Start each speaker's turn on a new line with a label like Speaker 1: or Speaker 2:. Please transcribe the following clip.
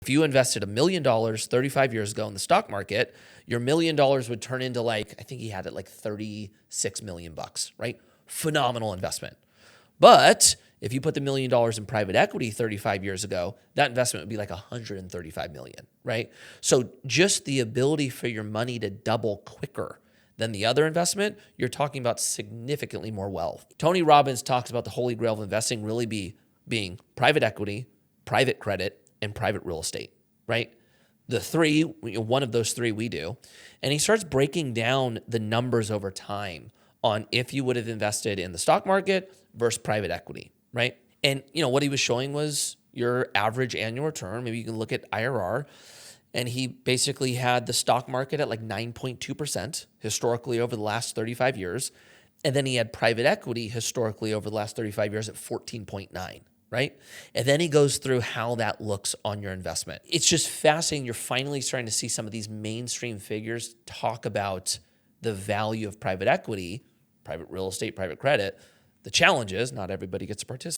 Speaker 1: If you invested $1 million 35 years ago in the stock market, your $1 million would turn into I think he had it 36 million bucks, right? Phenomenal investment. But if you put the $1 million in private equity 35 years ago, that investment would be 135 million, right? So just the ability for your money to double quicker than the other investment, you're talking about significantly more wealth. Tony Robbins talks about the Holy Grail of investing really being private equity, private credit, and private real estate, right? The three, one of those three we do. And he starts breaking down the numbers over time on if you would have invested in the stock market versus private equity, right? And what he was showing was your average annual return. Maybe you can look at IRR. And he basically had the stock market at 9.2% historically over the last 35 years. And then he had private equity historically over the last 35 years at 14.9, right? And then he goes through how that looks on your investment. It's just fascinating. You're finally starting to see some of these mainstream figures talk about the value of private equity, private real estate, private credit. The challenge is not everybody gets to participate.